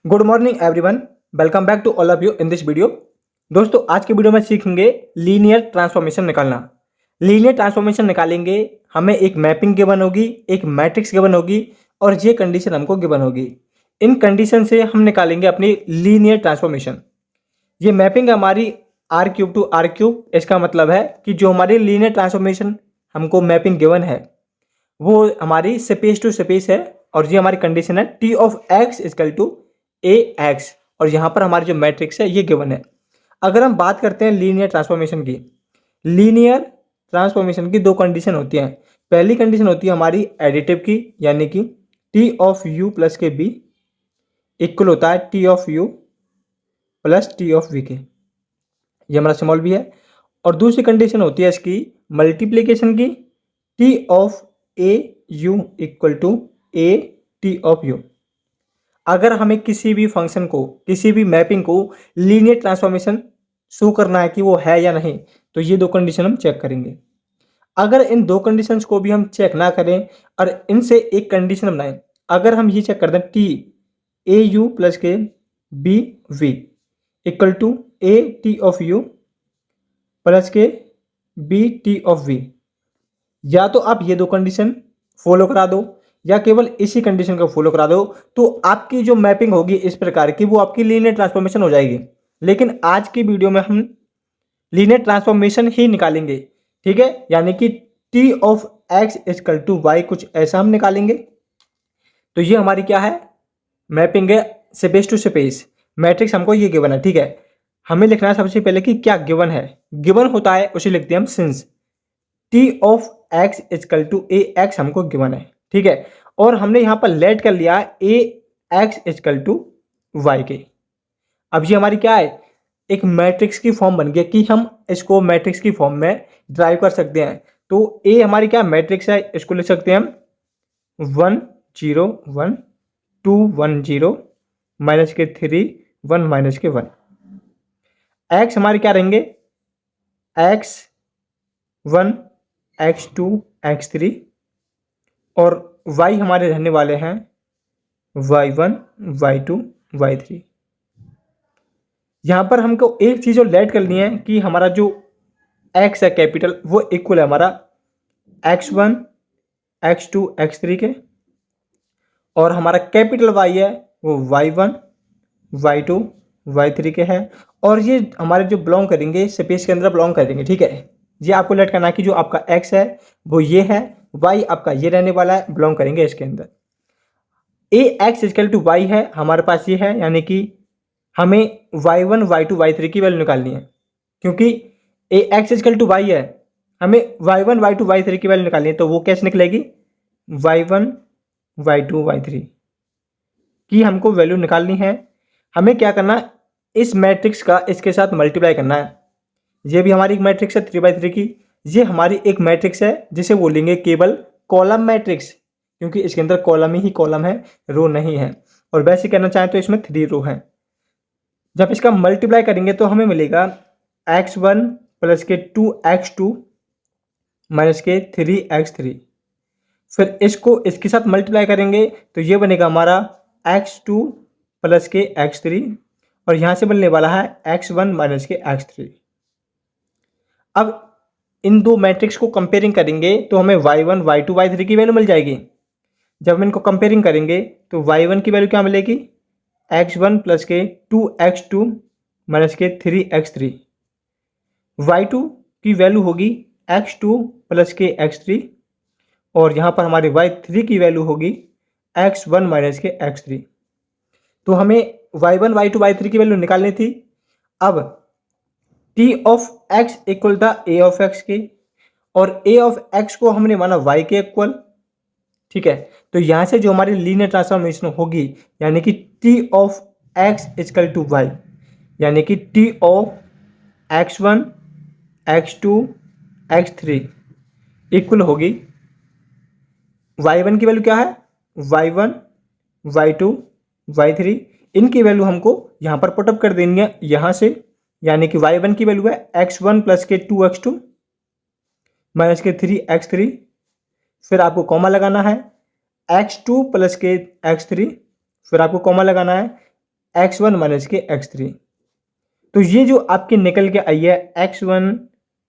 Good morning everyone, welcome back to all of you in this video. दोस्तों, आज के video में सीखेंगे लीनियर ट्रांसफॉर्मेशन निकालना। लीनियर ट्रांसफॉर्मेशन निकालेंगे, हमें एक मैपिंग गिवन होगी, एक मैट्रिक्स गिवन होगी और ये कंडीशन हमको गिवन होगी। इन कंडीशन से हम निकालेंगे अपनी लीनियर ट्रांसफॉर्मेशन। ये मैपिंग हमारी R cube to R cube. इसका मतलब है कि जो हमारी लीनियर ट्रांसफॉर्मेशन हमको मैपिंग गिवन है वो हमारी स्पेस टू स्पेस है और ये हमारी कंडीशन है T of x is equal to a x. और यहाँ पर हमारी जो मैट्रिक्स है ये गिवन है। अगर हम बात करते हैं लीनियर ट्रांसफॉर्मेशन की, लीनियर ट्रांसफॉर्मेशन की दो कंडीशन होती हैं। पहली कंडीशन होती है हमारी एडिटिव की, यानी कि T of u plus k b equal होता है T of u plus T of v के। ये हमारा स्मॉल बी है। और दूसरी कंडीशन होती है इसकी मल्टीप्लीकेशन की, T of a u equal to a T of u. अगर हमें किसी भी फंक्शन को, किसी भी मैपिंग को लीनियर ट्रांसफॉर्मेशन शो करना है कि वो है या नहीं, तो ये दो कंडीशन हम चेक करेंगे। अगर इन दो कंडीशंस को भी हम चेक ना करें और इनसे एक कंडीशन बनाएं, अगर हम ये चेक कर दें T a u plus k b v equal to a T of u plus k b T of v, या तो आप ये दो कंडीशन फॉलो करा दो या केवल इसी कंडीशन को फॉलो करा दो, तो आपकी जो मैपिंग होगी इस प्रकार की वो आपकी लीनियर ट्रांसफॉर्मेशन हो जाएगी। लेकिन आज की वीडियो में हम लीनियर ट्रांसफॉर्मेशन ही निकालेंगे, ठीक है। यानी कि T of x is equal to y कुछ ऐसा हम निकालेंगे। तो ये हमारी क्या है, मैपिंग है स्पेस टू स्पेस। मैट्रिक्स हमको ये गिवन है, ठीक है। हमें लिखना है सबसे पहले कि क्या गिवन है। गिवन होता है उसे लिखते हैं हम since T of x is equal to a x हमको गिवन है, ठीक है। और हमने यहां पर लेट कर लिया ए एक्स इजकल टू वाई के। अब ये हमारी क्या है, एक मैट्रिक्स की फॉर्म बन गया कि हम इसको मैट्रिक्स की फॉर्म में ड्राइव कर सकते हैं। तो ए हमारी क्या मैट्रिक्स है, इसको लिख सकते हैं हम 1 0 1 2 1 0 माइनस के 3 1 माइनस के 1। एक्स हमारे क्या रहेंगे, x1 x2 x3 और y हमारे रहने वाले हैं y1 y2 y3। यहां पर हमको एक चीज और लेट करनी है कि हमारा जो x है कैपिटल वो इक्वल है हमारा x1 x2 x3 के, और हमारा कैपिटल y है वो y1 y2 y3 के है। और ये हमारे जो बिलोंग करेंगे स्पेस के अंदर बिलोंग करेंगे, ठीक है। ये आपको लेट करना है कि जो आपका x है वो ये है, y आपका ये रहने वाला है, बिलोंग करेंगे इसके अंदर। ए एक्स इजकल टू वाई है हमारे पास ये है, यानी कि हमें y1 y2 y3 की वैल्यू निकालनी है। क्योंकि ए एक्स इजकल टू वाई है, हमें y1 y2 y3 की वैल्यू निकालनी है। तो वो कैसे निकलेगी, y1 y2 y3 की हमको वैल्यू निकालनी है। हमें क्या करना, इस मैट्रिक्स का इसके साथ मल्टीप्लाई करना है। ये भी हमारी एक मैट्रिक्स है 3/3 की। ये हमारी एक मैट्रिक्स है जिसे बोलेंगे केवल कॉलम मैट्रिक्स, क्योंकि इसके अंदर कॉलम ही कॉलम है, रो नहीं है। और वैसे कहना चाहें तो इसमें 3 रो है। जब इसका मल्टीप्लाई करेंगे तो हमें मिलेगा x1 प्लस के 2x2 माइनस के 3x3। फिर इसको इसके साथ मल्टीप्लाई करेंगे तो ये बनेगा हमारा x2 प्लस के x3, और यहां से बनने वाला है x1 माइनस के x3। अब इन दो मैट्रिक्स को कंपेयरिंग करेंगे तो हमें y1 y2 y3 की वैल्यू मिल जाएगी। जब हम इनको कंपेयरिंग करेंगे तो y1 की वैल्यू क्या मिलेगी, x1 प्लस के 2x2 माइनस के 3x3। y2 की वैल्यू होगी x2 प्लस के x3, और यहाँ पर हमारे y3 की वैल्यू होगी x1 माइनस के x3। तो हमें y1 y2 y3 की वैल्यू निकालनी थी। अब t ऑफ x इक्वल था a ऑफ x के, और a ऑफ x को हमने माना y के इक्वल, ठीक है। तो यहां से जो हमारी लीनियर ट्रांसफॉर्मेशन होगी, यानी कि t of x equal to y, यानी कि t of x1 x2 x3 equal होगी y1 की वैल्यू क्या है, y1 y2 y3। इनकी वैल्यू हमको यहां पर पुटअप कर देनी है यहां से, यानी कि y1 की वैल्यू है x1 प्लस के 2x2 माइनस के 3x3। फिर आपको कॉमा लगाना है x2 प्लस के x3, फिर आपको कॉमा लगाना है x1 माइनस के x3। तो ये जो आपकी निकल के आई है x1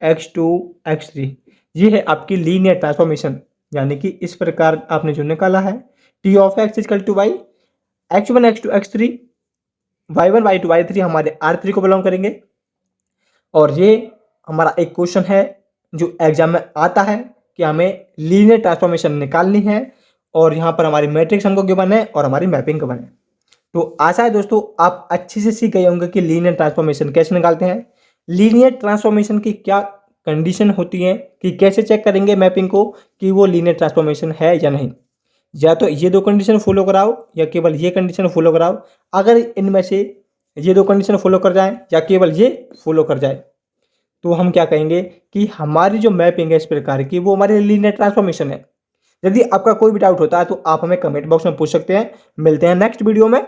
x2 x3, ये है आपकी लीनियर ट्रांसफॉर्मेशन। यानी कि इस प्रकार आपने जो निकाला है t of x equal to y, x1 x2 x3, y1 y2 y3 हमारे R3 को बिलोंग करेंगे। और ये हमारा एक क्वेश्चन है जो एग्जाम में आता है कि हमें लीनियर ट्रांसफॉर्मेशन निकालनी है और यहाँ पर हमारी मैट्रिक्स हमको गिवन है और हमारी मैपिंग गिवन है। तो आशा है दोस्तों आप अच्छे से सीख गए होंगे कि लीनियर ट्रांसफॉर्मेशन कैसे निकालते हैं, लीनियर ट्रांसफॉर्मेशन की क्या कंडीशन होती है, कि कैसे चेक करेंगे मैपिंग को कि वो लीनियर ट्रांसफॉर्मेशन है या नहीं। या तो ये दो कंडीशन फॉलो कराओ या केवल ये कंडीशन फॉलो कराओ। अगर इनमें से ये दो कंडीशन फॉलो कर जाए या केवल ये फॉलो कर जाए तो हम क्या कहेंगे कि हमारी जो मैपिंग है इस प्रकार की वो हमारी लीनियर ट्रांसफॉर्मेशन है। यदि आपका कोई भी डाउट होता है तो आप हमें कमेंट बॉक्स में पूछ सकते हैं। मिलते हैं नेक्स्ट वीडियो में।